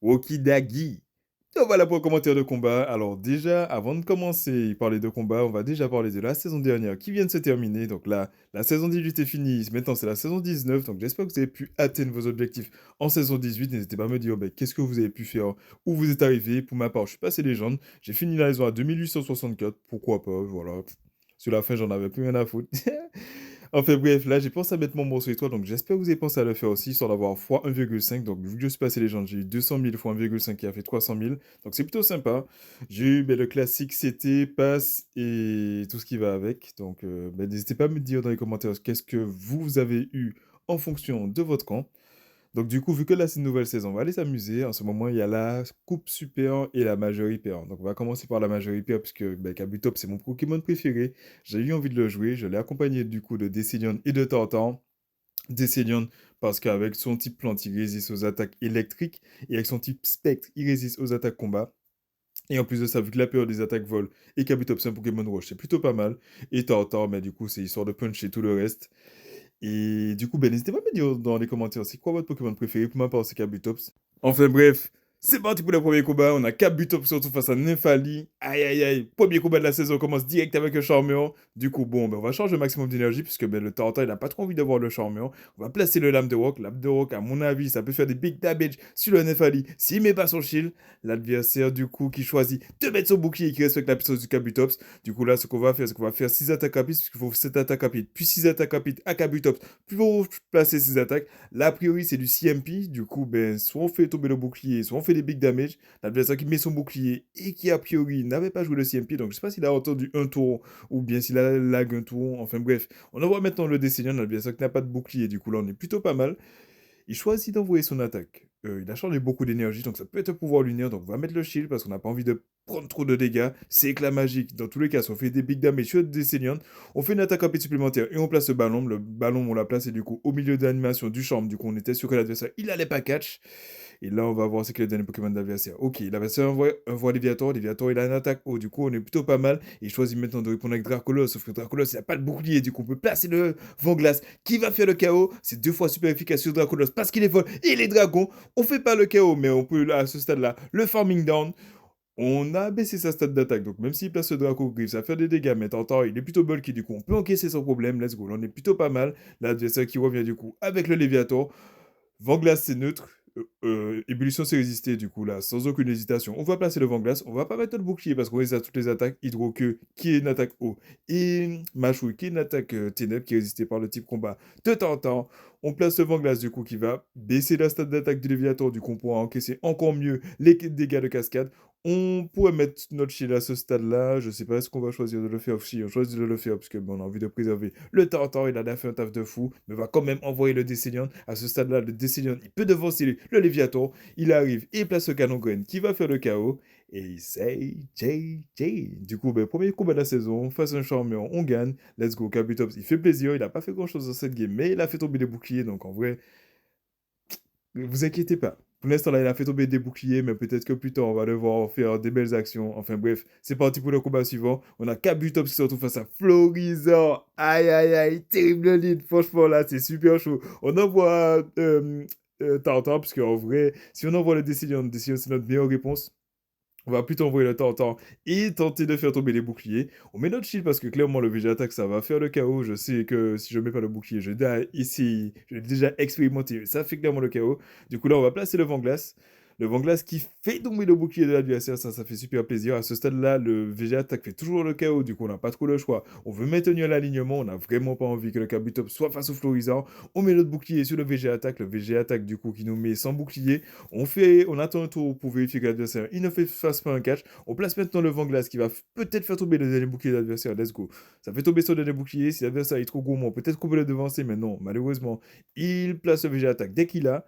Okidagi. Donc voilà pour le commentaire de combat. Alors déjà, avant de commencer à parler de combat, on va déjà parler de la saison dernière qui vient de se terminer. Donc là, la saison 18 est finie. Maintenant, c'est la saison 19. Donc j'espère que vous avez pu atteindre vos objectifs en saison 18. N'hésitez pas à me dire qu'est-ce que vous avez pu faire, où vous êtes arrivé. Pour ma part, je suis passé légende. J'ai fini la saison à 2864. Pourquoi pas, voilà. Sur la fin, j'en avais plus rien à foutre. Enfin bref, là j'ai pensé à mettre mon morceau étoile, donc j'espère que vous avez pensé à le faire aussi, histoire d'avoir fois 1,5. Donc vu que je suis passé légende, j'ai eu 200 000 fois 1,5 qui a fait 300 000. Donc c'est plutôt sympa. J'ai eu le classique CT, passe et tout ce qui va avec. Donc n'hésitez pas à me dire dans les commentaires qu'est-ce que vous avez eu en fonction de votre camp. Donc du coup, vu que là c'est une nouvelle saison, on va aller s'amuser. En ce moment, il y a la Coupe Super et la Major Hyper. Donc on va commencer par la Major Hyper puisque Kabutops c'est mon Pokémon préféré. J'ai eu envie de le jouer. Je l'ai accompagné du coup de Décélion et de Tartan. Décélion parce qu'avec son type plante, il résiste aux attaques électriques et avec son type spectre, il résiste aux attaques combat. Et en plus de ça, vu que la période des attaques vol et Kabutops c'est un Pokémon Roche, c'est plutôt pas mal. Et Tartan, mais du coup, c'est histoire de puncher tout le reste. Et du coup, n'hésitez pas à me dire dans les commentaires, c'est quoi votre Pokémon préféré? Pour ma part, c'est Kabutops. Enfin bref, c'est parti pour le premier combat. On a Kabutops surtout face à Nymphali. Aïe aïe aïe. Premier combat de la saison, on commence direct avec le Charmeur. Du coup, bon, on va changer le maximum d'énergie puisque le Tartan, il a pas trop envie d'avoir le Charmeur. On va placer le Lame de Rock. Lame de Rock, à mon avis, ça peut faire des big damage sur le Nymphali. S'il met pas son shield, l'adversaire, du coup, qui choisit de mettre son bouclier et qui respecte la puissance du Kabutops. Du coup, là, ce qu'on va faire, c'est qu'on va faire 6 attaques rapides puisqu'il faut 7 attaques rapides, puis 6 attaques rapides à Kabutops. Plus pour placer ses attaques. Là, a priori, c'est du CMP. Du coup, soit on fait tomber le bouclier, soit on fait des big damage. L'adversaire qui met son bouclier et qui, a priori, n'avait pas joué le CMP. Donc, je sais pas s'il a entendu un tour ou bien s'il a lag un tour. Enfin, bref. On envoie maintenant le Décélion, l'adversaire qui n'a pas de bouclier. Du coup, là, on est plutôt pas mal. Il choisit d'envoyer son attaque. Il a chargé beaucoup d'énergie, donc ça peut être un pouvoir lunaire. Donc on va mettre le shield parce qu'on n'a pas envie de prendre trop de dégâts. C'est éclat magique. Dans tous les cas, si on fait des big damage sur des Saiyan, on fait une attaque rapide supplémentaire et on place le ballon. Le ballon, on l'a placé du coup au milieu de l'animation du charme. Du coup, on était sûr que l'adversaire, il allait pas catch. Et là, on va voir c'est quel est le dernier Pokémon de l'adversaire. Ok, l'adversaire envoie Léviator. Léviator, il a une attaque haut. Du coup, on est plutôt pas mal. Et il choisit maintenant de répondre avec Dracolos. Sauf que Dracolos, il n'a pas de bouclier. Du coup, on peut placer le vent glace qui va faire le KO. C'est 2 fois super efficace sur Dracolos parce qu'il est vol et les dragons. On fait pas le KO, mais on peut, là, à ce stade-là, le farming down. On a baissé sa stat d'attaque, donc même s'il place le Draco Griffe, ça fait des dégâts, mais t'entends, il est plutôt bulky, du coup, on peut encaisser sans problème, let's go. Là, on est plutôt pas mal. L'adversaire qui revient, du coup, avec le Léviator. Vent-glace, c'est neutre. Ébullition, c'est résister, du coup, là, sans aucune hésitation. On va placer le Vent-glace. On va pas mettre le bouclier parce qu'on résiste à toutes les attaques. Hydro-queue, qui est une attaque eau. Et Machouille, qui est une attaque ténèbres, qui est résistée par le type combat de temps en temps. On place le Vent-glace, du coup, qui va baisser la stat d'attaque du Léviator. Du coup, on pourra encaisser encore mieux les dégâts de cascade. On pourrait mettre notre shield à ce stade-là. Je sais pas, est-ce qu'on va choisir de le faire aussi. On choisit de le faire parce que on a envie de préserver le Tartan. Il a fait un taf de fou, mais va quand même envoyer le Décélion. À ce stade-là, le Décélion, il peut devancer le Léviator. Il arrive et place le canon graine qui va faire le KO. Et c'est JJ. Du coup, premier combat de la saison, face à un charmeur, on gagne. Let's go, Kabutops. Il fait plaisir. Il a pas fait grand-chose dans cette game, mais il a fait tomber des boucliers. Donc en vrai, vous inquiétez pas. Pour l'instant, là, il a fait tomber des boucliers, mais peut-être que plus tard, on va devoir faire des belles actions. Enfin bref, c'est parti pour le combat suivant. On a Kabutops qui se retrouve face à Florizor. Aïe, aïe, aïe, terrible lead. Franchement, là, c'est super chaud. On envoie Tartar, parce qu'en vrai, si on envoie le Décilion, c'est notre meilleure réponse. On va plutôt envoyer le Tartan et tenter de faire tomber les boucliers. On met notre shield parce que clairement le VG attaque ça va faire le chaos. Je sais que si je mets pas le bouclier, je l'ai ici, je l'ai déjà expérimenté, ça fait clairement le chaos. Du coup là on va placer le vent glace. Le vent glace qui fait tomber le bouclier de l'adversaire, ça fait super plaisir. À ce stade-là, le VG attaque fait toujours le chaos, du coup on n'a pas trop le choix. On veut maintenir l'alignement, on n'a vraiment pas envie que le Kabutops soit face au Florizard. On met notre bouclier sur le VG attaque du coup qui nous met sans bouclier. On attend un tour pour vérifier que l'adversaire il ne fasse pas un catch. On place maintenant le vent glace qui va peut-être faire tomber le dernier bouclier de l'adversaire. Let's go. Ça fait tomber son dernier bouclier. Si l'adversaire est trop gourmand, peut-être qu'on peut le devancer, mais non, malheureusement, il place le VG attaque dès qu'il a.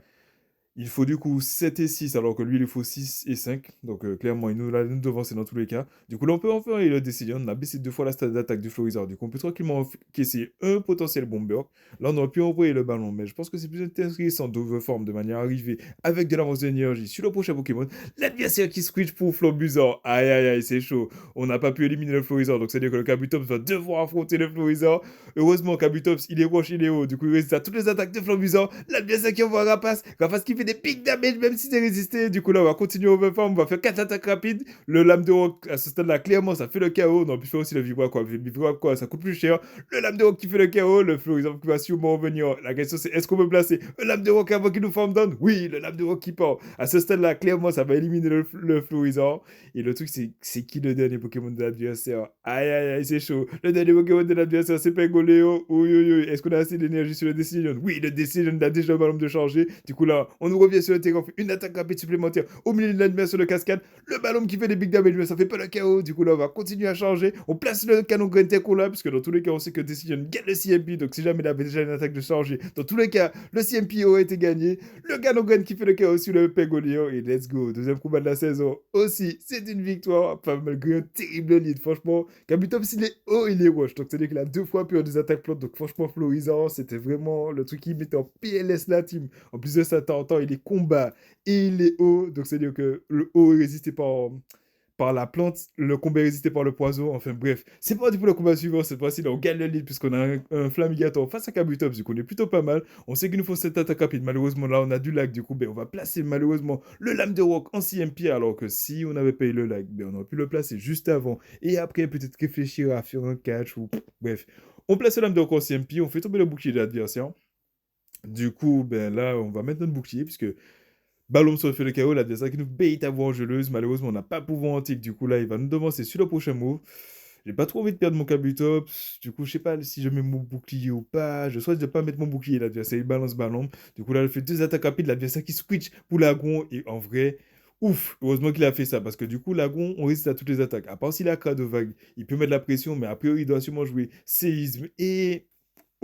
Il faut du coup 7 et 6, alors que lui, il faut 6 et 5. Donc clairement, il nous l'a devancé dans tous les cas. Du coup, là, on peut enfin le décider. On a baissé 2 fois la stade d'attaque du Florizard. Du coup, on peut tranquillement encaisser un potentiel bomber. Là, on aurait pu envoyer le ballon, mais je pense que c'est plus intéressant d'overform de manière à arriver avec de l'avance d'énergie sur le prochain Pokémon. L'adversaire qui switch pour Floribuzor. Aïe, aïe, aïe, c'est chaud. On n'a pas pu éliminer le Florizard, donc c'est-à-dire que le Kabutops va devoir affronter le Florizard. Heureusement, Kabutops, il est roche, il est haut. Du coup, il résiste à toutes les attaques de Floribuzor. L'adversaire qui envoie Rapace. Rapace qui fait des big damage même si c'est résisté. Du coup là, on va continuer overform, on va faire 4 attaques rapides. Le lame de rock, à ce stade-là, clairement, ça fait le chaos. On aurait pu faire aussi le vibra quoi. Le vibra quoi, ça coûte plus cher. Le lame de rock qui fait le chaos, le florisant qui va sûrement revenir. La question c'est, est-ce qu'on peut placer le lame de rock avant qu'il nous forme down? Oui, le lame de rock qui part. À ce stade-là, clairement, ça va éliminer le florisant. Et le truc, c'est qui le dernier Pokémon de l'adversaire? Aïe, aïe, aïe, c'est chaud. Le dernier Pokémon de l'adversaire, c'est Pengoléo. Oui, oui, oui. Est-ce qu'on a assez d'énergie sur le Decision? Oui, le Decision a déjà le ballon de changer. Du coup, là, on nous revient sur le terrain. On fait une attaque rapide supplémentaire au milieu de l'animation de cascade. Le ballon qui fait des big damage, mais ça fait pas le chaos. Du coup, là, on va continuer à changer. On place le canon Grunteco là, puisque dans tous les cas, on sait que Decision gagne le CMP. Donc, si jamais il avait déjà une attaque de changer, dans tous les cas, le CMP aurait été gagné. Le canon Grun qui fait le chaos sur le Pengoléo. Et let's go. Deuxième combat de la saison. Aussi, c'est une victoire. Pas malgré un terrible lead. Franchement, Kabutops, il est haut, il est rush. Donc, c'est-à-dire qu'il a 2 fois peur des attaques plantes. Donc, franchement, Florizarre, c'était vraiment le truc qui mettait en PLS la team. En plus de ça, t'entends, il est combat et il est haut. Donc, c'est-à-dire que le haut est résisté par la plante, le combat est résisté par le poison. Enfin, bref. C'est parti pour le combat suivant. Cette fois-ci, là, on gagne le lead puisqu'on a un Flamigator face à Kabutops. Du coup, on est plutôt pas mal. On sait qu'il nous faut cette attaque rapide. Malheureusement, là, on a du lag. Du coup, ben, on va placer malheureusement le lame de rock en CMP. Alors que si on avait payé le lag, ben, on aurait pu le placer juste avant. Et après, peut-être réfléchir à faire un catch ou. Bref. On place le lame de rock en CMP. On fait tomber le bouclier de l'adversaire. Du coup, ben là, on va mettre notre bouclier puisque Ballon sur le fait le KO, l'adversaire qui nous bait à voix angeleuse. Malheureusement, on n'a pas pouvoir antique. Du coup, là, il va nous devancer sur le prochain move. J'ai pas trop envie de perdre mon Kabutops. Du coup, je sais pas si je mets mon bouclier ou pas. Je souhaite de pas mettre mon bouclier. L'adversaire, il balance ballon. Du coup, là, il fait 2 attaques rapides. L'adversaire qui switch pour Lagon. Et en vrai, ouf, heureusement qu'il a fait ça. Parce que du coup, Lagon, on résiste à toutes les attaques. À part s'il a de vague, il peut mettre la pression. Mais a priori, il doit sûrement jouer séisme et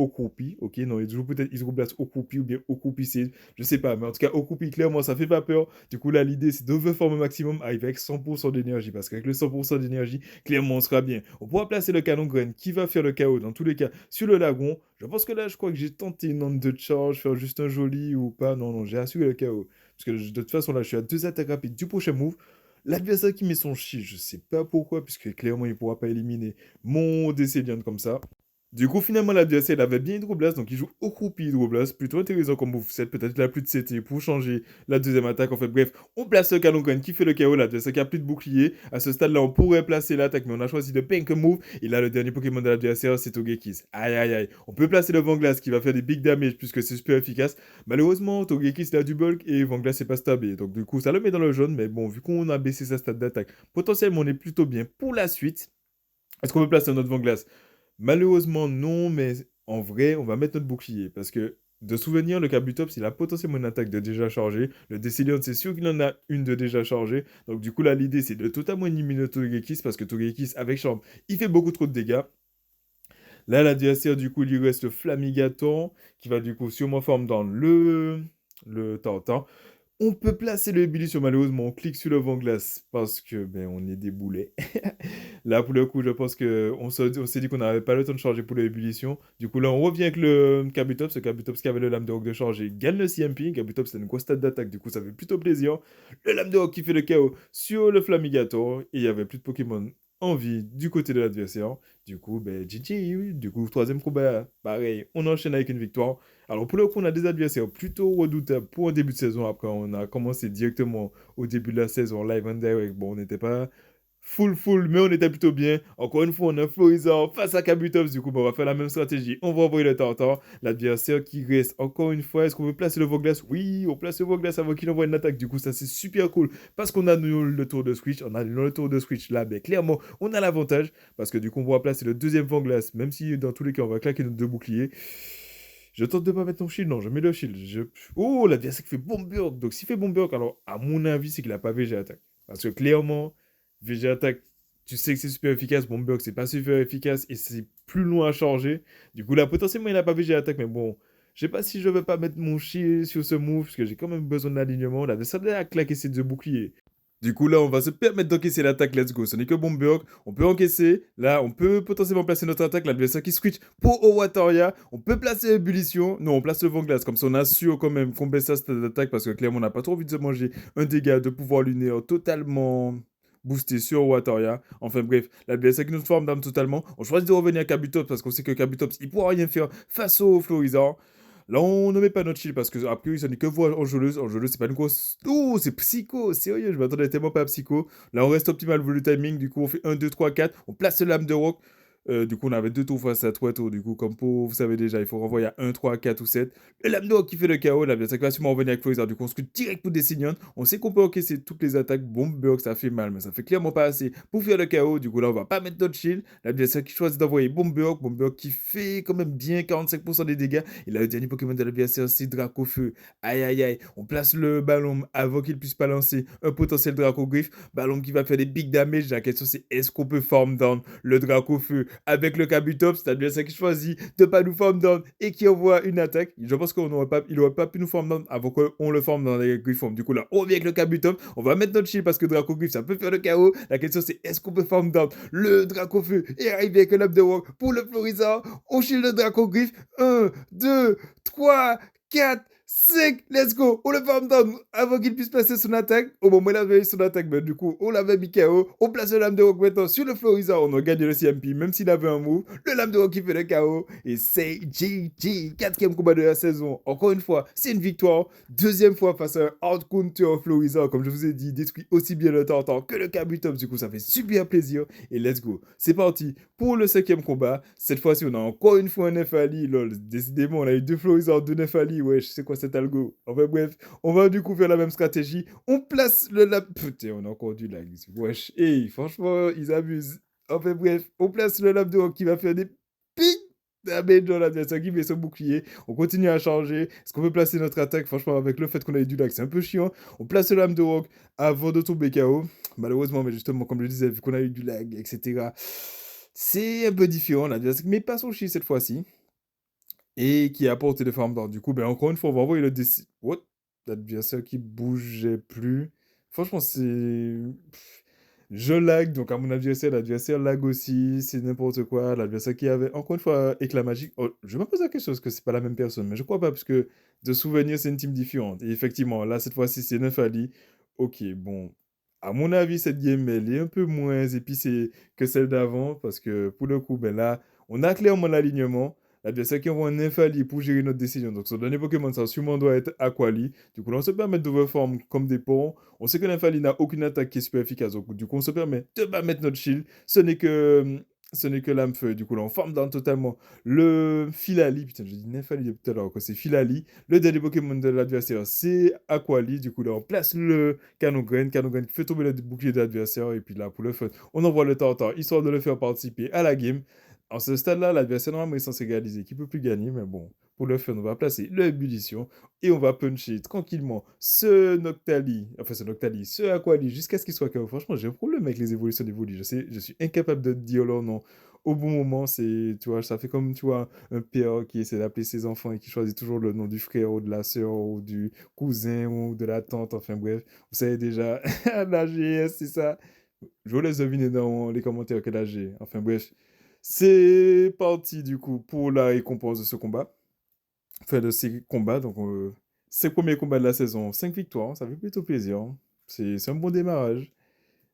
Okupi, ok, non, il joue peut-être Hydroblast Okupi ou bien Okupi c'est, je sais pas, mais en tout cas Okupi, clairement, ça fait pas peur. Du coup, là, l'idée, c'est d'overform au maximum avec 100% d'énergie, parce qu'avec le 100% d'énergie, clairement, on sera bien. On pourra placer le canon graine qui va faire le chaos dans tous les cas sur le lagon. Je pense que là, je crois que j'ai tenté une onde de charge, faire juste un joli ou pas. Non, non, j'ai assuré le chaos. Parce que de toute façon, là, je suis à 2 attaques rapides du prochain move. L'adversaire qui met son chi, je sais pas pourquoi, puisque clairement, il pourra pas éliminer mon Décélion comme ça. Du coup, finalement, l'adversaire, il avait bien Hydroblast, donc il joue au croupi Hydroblast. Plutôt intéressant comme moveset. Peut-être qu'il a plus de CT pour changer la deuxième attaque. En fait, bref, on place le canon gun qui fait le KO. L'adversaire qui a plus de bouclier. À ce stade-là, on pourrait placer l'attaque, mais on a choisi de pink move. Et là, le dernier Pokémon de l'adversaire, c'est Togekiss. Aïe, aïe, aïe. On peut placer le Vanglass qui va faire des big damage puisque c'est super efficace. Malheureusement, Togekiss, il a du bulk et Vanglass, c'est pas stabé. Donc, du coup, ça le met dans le jaune. Mais bon, vu qu'on a baissé sa stade d'attaque, potentiellement, on est plutôt bien pour la suite. Est-ce qu'on peut placer notre Vanglass? Malheureusement, non, mais en vrai, on va mettre notre bouclier. Parce que, de souvenir, le Kabutops, il a potentiellement une attaque de déjà chargée. Le Décilion, c'est sûr qu'il en a une de déjà chargée. Donc, du coup, là, l'idée, c'est de totalement éliminer Togekiss. Parce que Togekiss, avec Charme, il fait beaucoup trop de dégâts. Là, l'adversaire, du coup, il lui reste le Flamigaton, qui va, du coup, sûrement former dans le Tartan. On peut placer le ébullition, malheureusement, on clique sur le vent glace parce que ben, on est des boulets. Là, pour le coup, je pense on s'est dit qu'on n'avait pas le temps de charger pour l'ébullition. Du coup, là, on revient avec le Kabutops. Ce Kabutops qui avait le lame de rock de charger gagne le CMP. Kabutops, c'est une grosse stade d'attaque, du coup, ça fait plutôt plaisir. Le lame de rock qui fait le KO sur le Flamigator. Et il n'y avait plus de Pokémon en vie du côté de l'adversaire. Du coup, ben, GG, oui. Du coup, troisième combat, pareil, on enchaîne avec une victoire. Alors pour le coup, on a des adversaires plutôt redoutables pour un début de saison. Après, on a commencé directement au début de la saison live and direct. Bon, on n'était pas full, mais on était plutôt bien. Encore une fois, on a Florizarre face à Kabutops. Du coup, on va faire la même stratégie. On va envoyer le Tartare. L'adversaire qui reste, encore une fois, est-ce qu'on veut placer le Voglass? Oui, on place le Voglass avant qu'il envoie une attaque. Du coup, ça, c'est super cool. Parce qu'on a le tour de switch. On a le tour de switch là, mais clairement, on a l'avantage. Parce que du coup, on va placer le deuxième Voglass. Même si, dans tous les cas, on va claquer nos 2 boucliers. Je tente de pas mettre mon shield, non, je mets le shield. Oh, l'adversaire qui fait Bomberg. Donc, s'il fait Bomberg, alors, à mon avis, c'est qu'il a pas VG attaque. Parce que clairement, VG attaque, tu sais que c'est super efficace. Bomberg, c'est pas super efficace et c'est plus loin à charger. Du coup, là, potentiellement, il a pas VG attaque, mais bon, je sais pas si je vais pas mettre mon shield sur ce move, parce que j'ai quand même besoin de l'alignement. L'adversaire a claqué ses 2 boucliers. Du coup, là, on va se permettre d'encaisser l'attaque. Let's go. Ce n'est que Bomberg. On peut encaisser. Là, on peut potentiellement placer notre attaque. L'adversaire qui switch pour Owatoria. On peut placer Ébullition. Non, on place le vent glace. Comme ça, on assure quand même qu'on baisse sa stat d'attaque parce que clairement, on n'a pas trop envie de se manger un dégât de pouvoir lunaire totalement boosté sur Owatoria. Enfin bref, l'adversaire qui nous forme d'âme totalement. On choisit de revenir à Kabutops parce qu'on sait que Kabutops, il pourra rien faire face au Florizarre. Là, on ne met pas notre shield parce que, a priori, ça n'est que voix enjôleuse. Enjôleuse, c'est pas une grosse. Oh, c'est psycho, sérieux, je m'attendais tellement pas à psycho. Là, on reste optimal vu le timing. Du coup, on fait 1, 2, 3, 4. On place le lame de rock. Du coup, on avait 2 tours face à 3 tours. Du coup, comme pour, vous savez déjà, il faut renvoyer à 1, 3, 4 ou 7. Le lame de rock qui fait le KO. Là, bien, ça va sûrement revenir avec Florizard. Du coup, on se scrute direct pour Décignon. On sait qu'on peut encaisser toutes les attaques. Bomberg, ça fait mal, mais ça fait clairement pas assez pour faire le KO. Du coup, là, on va pas mettre notre shield. Là, bien, ça qui choisit d'envoyer Bomberg. Bomberg qui fait quand même bien 45% des dégâts. Et là, le dernier Pokémon de l'adversaire, c'est Dracofeu. Aïe, aïe, aïe. On place le ballon avant qu'il puisse pas lancer un potentiel Dracogriffe. Ballon qui va faire des big damage. La question, c'est est-ce qu'on peut farm down le Dracofeu avec le Kabutops? C'est bien ça qui choisit de pas nous farm down et qui envoie une attaque. Je pense qu'il n'aurait pas pu nous farm down avant qu'on le farm dans les Grifform. Du coup, là, on revient avec le Kabutops. On va mettre notre shield parce que Dracogriffe, ça peut faire le KO. La question, c'est est-ce qu'on peut farm down le Dracofeu et arriver avec un Lap de Rock pour le Florizard? On shield le Dracogriffe. 1, 2, 3, 4, 5, let's go. On le farm down avant qu'il puisse placer son attaque. Au moment où il avait eu son attaque, mais du coup, on l'avait mis KO. On place le lame de rock maintenant sur le Florizard. On a gagné le CMP, même s'il avait un move. Le lame de rock qui fait le KO. Et c'est GG. Quatrième combat de la saison. Encore une fois, c'est une victoire. Deuxième fois face à un hard counter Florizard. Comme je vous ai dit, détruit aussi bien le Tartan que le Kabutops. Du coup, ça fait super plaisir. Et let's go. C'est parti pour le cinquième combat. Cette fois-ci, on a encore une fois un Nefali. Lol, décidément, on a eu 2 Florizard, 2 Nefali. Ouais, je sais quoi cet algo. Enfin bref, on va du coup faire la même stratégie. On place le lame. Putain, on a encore du lag. Wesh, hey, franchement, ils abusent. Enfin bref, on place le lame de rock qui va faire des ping damage dans l'adversaire qui met son bouclier. On continue à changer. Est-ce qu'on peut placer notre attaque? Franchement, avec le fait qu'on a eu du lag, c'est un peu chiant. On place le lame de rock avant de tomber KO. Malheureusement, mais justement, comme je le disais, vu qu'on a eu du lag, etc., c'est un peu différent. L'adversaire met pas son chi cette fois-ci et qui a apporté de farm down. Du coup, ben, encore une fois, on va envoyer le DC. What? L'adversaire qui bougeait plus. Franchement, c'est. Je lag, donc à mon adversaire, l'adversaire lag aussi, c'est n'importe quoi. L'adversaire qui avait, encore une fois, éclat magique. Oh, je me pose la question, est-ce que c'est pas la même personne? Mais je crois pas, parce que de souvenir, c'est une team différente. Et effectivement, là, cette fois-ci, c'est Nefali. Ok, bon. À mon avis, cette game, elle est un peu moins épicée que celle d'avant, parce que pour le coup, ben là, on a clairement l'alignement. L'adversaire qui envoie un Nefali pour gérer notre décision. Donc, son dernier Pokémon, ça sûrement doit être Aquali. Du coup, là, on se permet d'overform comme des ponts. On sait que Nefali n'a aucune attaque qui est super efficace. Donc, du coup, on se permet de pas mettre notre shield. Ce n'est que l'âme-feu. Du coup, là, on forme down totalement le Filali. Putain, je dis Nefali depuis tout à l'heure, que c'est Filali. Le dernier Pokémon de l'adversaire, c'est Aquali. Du coup, là, on place le Canogren. Canogren qui fait tomber le bouclier de l'adversaire. Et puis là, pour le fun, on envoie le Tartar, histoire de le faire participer à la game. En ce stade-là, l'adversaire normalement est censé égaliser, qui peut plus gagner, mais bon, pour le fun, on va placer l'ébullition et on va puncher tranquillement ce Aquali, jusqu'à ce qu'il soit KO. Franchement, j'ai un problème avec les évolutions d'Evoli. Je sais, je suis incapable de dire leur nom au bon moment. C'est, tu vois, ça fait comme, tu vois, un père qui essaie d'appeler ses enfants et qui choisit toujours le nom du frère ou de la sœur ou du cousin ou de la tante. Enfin bref, vous savez déjà, la GS, c'est ça. Je vous laisse deviner dans les commentaires quel âge j'ai. Enfin bref. C'est parti du coup pour la récompense de ce combat. Enfin de ces combats. Donc ces premiers combats de la saison, 5 victoires, ça fait plutôt plaisir. C'est un bon démarrage.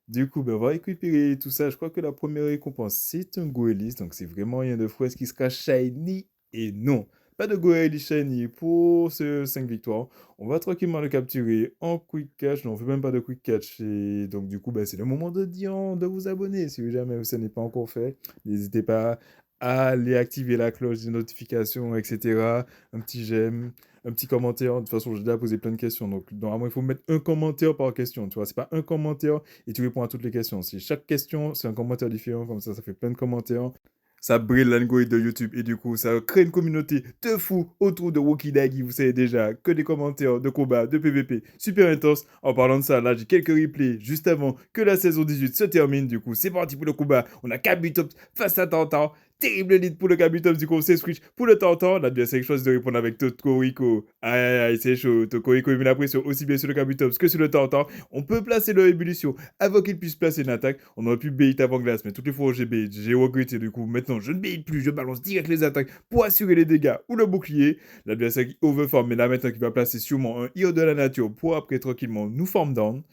Du coup, ben, on va récupérer tout ça. Je crois que la première récompense, c'est un Goelis. Donc c'est vraiment rien de fou. Est-ce qu'il sera shiny? Et non. Pas de Goelis shiny pour ce 5 victoires. On va tranquillement le capturer en quick catch. Non, on fait même pas de quick catch. Et donc du coup, ben, c'est le moment de dire de vous abonner. Si jamais ce n'est pas encore fait, n'hésitez pas à aller activer la cloche des notifications, etc. Un petit j'aime, un petit commentaire. De toute façon, j'ai déjà posé plein de questions. Donc normalement, il faut mettre un commentaire par question. Tu vois, c'est pas un commentaire et tu réponds à toutes les questions. Si chaque question, c'est un commentaire différent, comme ça fait plein de commentaires. Ça brille l'algorithme de YouTube et du coup, ça crée une communauté de fous autour de Wokidagi. Vous savez déjà que des commentaires de combat, de PVP super intenses. En parlant de ça, là, j'ai quelques replays juste avant que la saison 18 se termine. Du coup, c'est parti pour le combat. On a Kabutops face à Tantan. Terrible lead pour le Kabutops, du coup on s'est switch pour le Tantan. L'adversaire choisit de répondre avec Tokoriko. Aïe aïe aïe, c'est chaud. Tokoriko met la pression aussi bien sur le Kabutops que sur le Tantan. On peut placer leur ébullition avant qu'il puisse placer une attaque. On aurait pu bait avant glace, mais toutes les fois où j'ai bait, j'ai regretté. Du coup, maintenant je ne bait plus, je balance direct les attaques pour assurer les dégâts ou le bouclier. L'adversaire qui overform, mais là maintenant qui va placer sûrement un Hero de la nature pour après tranquillement nous form down.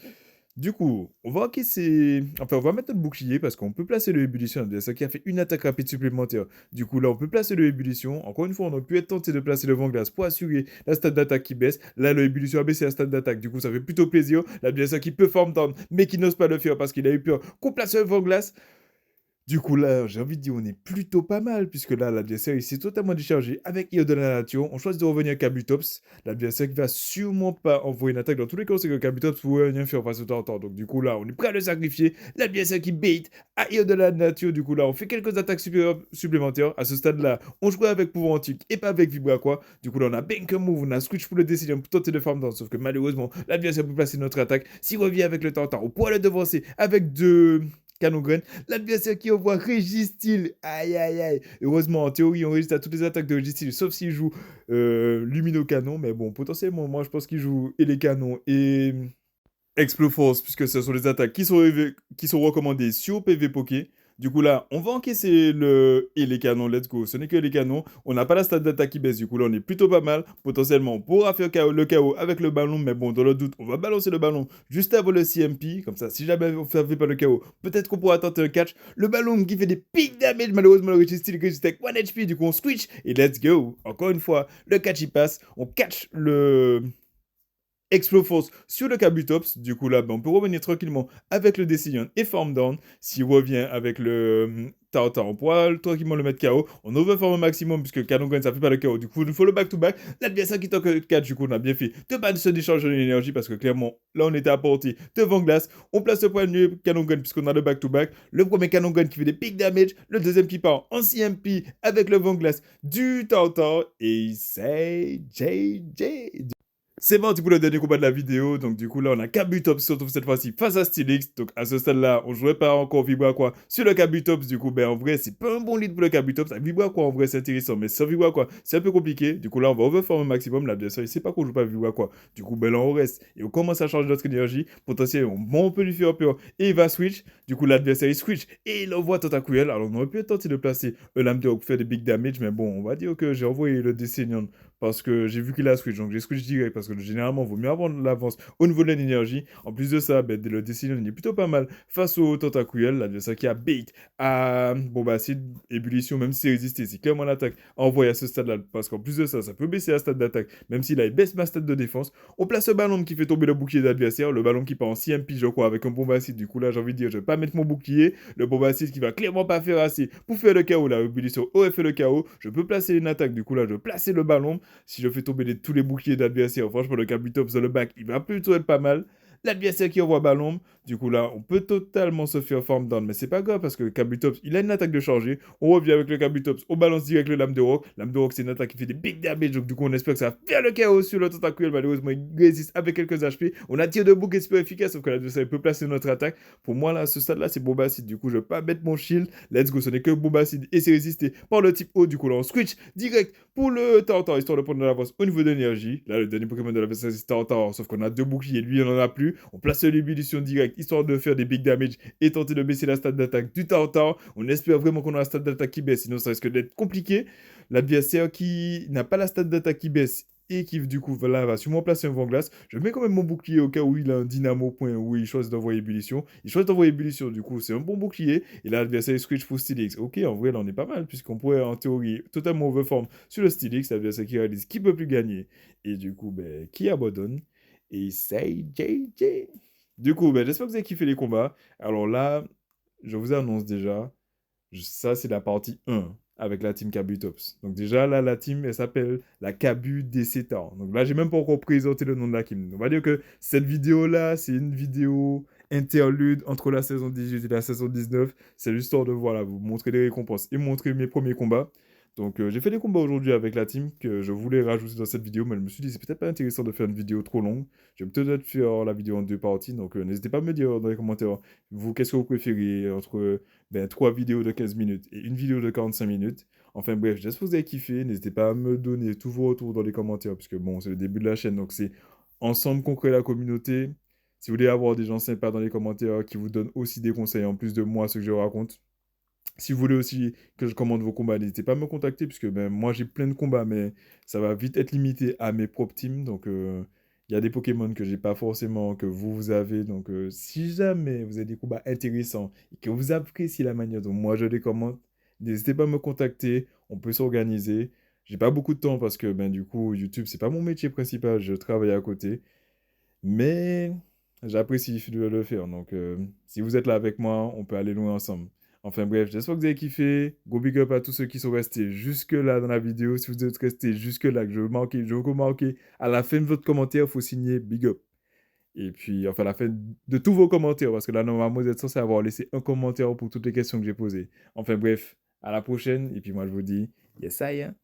Du coup, on va encaisser... Enfin, on va mettre notre bouclier parce qu'on peut placer le ébullition. C'est ça qui a fait une attaque rapide supplémentaire. Du coup, là, on peut placer le ébullition. Encore une fois, on aurait pu être tenté de placer le vent-glace pour assurer la stade d'attaque qui baisse. Là, le ébullition a baissé la stade d'attaque. Du coup, ça fait plutôt plaisir. L'adversaire qui peut form down, mais qui n'ose pas le faire parce qu'il a eu peur qu'on place le vent-glace. Du coup, là, j'ai envie de dire, on est plutôt pas mal, puisque là, l'adversaire, il s'est totalement déchargé avec Io de la nature. On choisit de revenir à Kabutops. L'adversaire qui va sûrement pas envoyer une attaque. Dans tous les cas, c'est que Kabutops pourrait rien faire face au Tartare. Donc, du coup, là, on est prêt à le sacrifier. L'adversaire qui bait à Io de la nature. Du coup, là, on fait quelques attaques supplémentaires. À ce stade-là, on jouait avec pouvoir antique et pas avec Vibra, quoi. Du coup, là, on a Banker Move, on a Switch pour le décider pour tenter de farm down. Sauf que malheureusement, l'adversaire peut placer notre attaque. S'il revient avec le Tartare, on pourra le devancer avec deux Canogren. L'adversaire qui envoie Registeel. Aïe, aïe, aïe. Heureusement, en théorie, on résiste à toutes les attaques de Registeel, sauf s'il joue Lumino Canon. Mais bon, potentiellement, moi, je pense qu'il joue et les canons et Exploforce, puisque ce sont les attaques qui sont recommandées sur PV Poké. Du coup, là, on va encaisser et les canons, let's go. Ce n'est que les canons. On n'a pas la stat d'attaque qui baisse. Du coup, là, on est plutôt pas mal. Potentiellement, on pourra faire le KO avec le ballon. Mais bon, dans le doute, on va balancer le ballon juste avant le CMP. Comme ça, si jamais on ne fait pas le KO, peut-être qu'on pourra tenter un catch. Le ballon qui fait des pics damage. Malheureusement, le Registeel résiste avec 1 HP. Du coup, on switch et let's go. Encore une fois, le catch il passe. On catch le Exploforce sur le Kabutops. Du coup, là, ben, on peut revenir tranquillement avec le Decision et Form Down. S'il revient avec le Tartar, on pourra tranquillement le mettre KO. On overform au maximum puisque Canongun, ça fait pas le KO. Du coup, il faut le back-to-back. L'adversaire qui toque 4, du coup, on a bien fait de pas se décharger de l'énergie parce que clairement, là, on était à portée de Vent-Glace. On place le premier Canongun puisqu'on a le back-to-back. Le premier Canongun qui fait des big damage. Le deuxième qui part en CMP avec le Vent-Glace du Tartar. Et c'est JJ. C'est parti pour le dernier combat de la vidéo. Donc, du coup, là, on a Kabutops, surtout cette fois-ci, face à Steelix. Donc, à ce stade-là, on jouait pas encore Vibra quoi sur le Kabutops. Du coup, ben, en vrai, c'est pas un bon lead pour le Kabutops. Avec Vibra quoi, en vrai, c'est intéressant. Mais sans Vibra quoi, c'est un peu compliqué. Du coup, là, on va overform au maximum. Là, bien sûr, il sait pas qu'on joue pas Vibra quoi. Du coup, ben, là, on reste. Et on commence à changer notre énergie. Potentiellement, bon, on peut lui faire peur. Et il va switch. Du coup, l'adversaire, il switch. Et il envoie Tentacuel. Alors, on aurait pu tenter de placer un lame pour faire des big damage. Mais bon, on va dire que j'ai envoyé le Descenion parce que j'ai vu qu'il a switch, donc j'ai switch direct, parce que généralement, il vaut mieux avoir de l'avance au niveau de l'énergie. En plus de ça, ben, le Decision il est plutôt pas mal face au Tentacuel, l'adversaire qui a bait à Bombacide, ébullition, même si c'est résisté, c'est clairement l'attaque envoyé à ce stade-là, parce qu'en plus de ça, ça peut baisser la stade d'attaque, même s'il a baisse ma stade de défense. On place le ballon qui fait tomber le bouclier d'adversaire, le ballon qui part en CMP, je crois, avec un Bombacide. Du coup, là, j'ai envie de dire, je vais pas mettre mon bouclier, le Bombacide qui va clairement pas faire assez pour faire le KO, la ébullition aurait fait le KO. Je peux placer une attaque, du coup, là, je vais placer le ballon. Si je fais tomber tous les boucliers d'adversaire, franchement, le Kabutops dans le back, il va plutôt être pas mal. L'adversaire qui envoie ballon, du coup là, on peut totalement se faire form down, mais c'est pas grave parce que le Kabutops, il a une attaque de chargé. On revient avec le Kabutops, on balance direct le Lame de Rock. Lame de Rock, c'est une attaque qui fait des big damage, donc du coup, on espère que ça va faire le chaos sur le Tentacuel. Malheureusement, il résiste avec quelques HP. On a tir de bouc super efficace, sauf que l'adversaire peut placer notre attaque. Pour moi, là, à ce stade-là, c'est Bombacide. Du coup, je vais pas mettre mon shield. Let's go, ce n'est que Bombacide et c'est résisté par le type O. Du coup, là, on switch direct pour le Tartar, histoire de prendre de l'avance au niveau de l'énergie. Là, le dernier Pokémon de la version c'est Tartar, sauf qu'on a deux boucliers, lui, il en a plus. On place l'ébullition directe, histoire de faire des big damage et tenter de baisser la stat d'attaque du Tartar. On espère vraiment qu'on a la stat d'attaque qui baisse, sinon ça risque d'être compliqué. L'adversaire qui n'a pas la stat d'attaque qui baisse et qui du coup là, va sûrement placer un vent-glace. Je mets quand même mon bouclier au cas où il a un dynamo point où il choisit d'envoyer ébullition. Il choisit d'envoyer ébullition, du coup c'est un bon bouclier. Et là l'adversaire switch pour Steelix. Ok, en vrai là on est pas mal puisqu'on pourrait en théorie totalement overform sur le Steelix. L'adversaire qui réalise qui peut plus gagner. Et du coup ben, qui abandonne. Et c'est JJ. Du coup ben, j'espère que vous avez kiffé les combats. Alors là, je vous annonce déjà, ça c'est la partie 1 avec la team Kabutops. Donc déjà là, la team, elle s'appelle la Kabu DC Town. Donc là, j'ai même pas encore présenté le nom de la team. On va dire que cette vidéo-là, c'est une vidéo interlude entre la saison 18 et la saison 19. C'est l'histoire de, voilà, vous montrer les récompenses et montrer mes premiers combats. Donc j'ai fait des combats aujourd'hui avec la team que je voulais rajouter dans cette vidéo, mais je me suis dit c'est peut-être pas intéressant de faire une vidéo trop longue. Je vais peut-être faire la vidéo en deux parties, donc n'hésitez pas à me dire dans les commentaires, vous, qu'est-ce que vous préférez entre ben, 3 vidéos de 15 minutes et une vidéo de 45 minutes. Enfin bref, j'espère que vous avez kiffé. N'hésitez pas à me donner tous vos retours dans les commentaires, puisque bon, c'est le début de la chaîne, donc c'est ensemble qu'on crée la communauté. Si vous voulez avoir des gens sympas dans les commentaires qui vous donnent aussi des conseils en plus de moi, ce que je raconte. Si vous voulez aussi que je commande vos combats, n'hésitez pas à me contacter, puisque ben, moi j'ai plein de combats, mais ça va vite être limité à mes propres teams. Donc il Il y a des Pokémon que j'ai pas forcément, que vous avez. Donc, si jamais vous avez des combats intéressants et que vous appréciez la manière dont moi je les commente, n'hésitez pas à me contacter. On peut s'organiser. J'ai pas beaucoup de temps parce que, ben, du coup, YouTube, c'est pas mon métier principal. Je travaille à côté. Mais j'apprécie de le faire. Donc, si vous êtes là avec moi, on peut aller loin ensemble. Enfin bref, j'espère que vous avez kiffé. Go big up à tous ceux qui sont restés jusque-là dans la vidéo. Si vous êtes restés jusque-là, que je vous remarque, à la fin de votre commentaire, il faut signer big up. Et puis, enfin, à la fin de tous vos commentaires, parce que là, normalement, vous êtes censé avoir laissé un commentaire pour toutes les questions que j'ai posées. Enfin bref, à la prochaine. Et puis moi, je vous dis, yes, I am.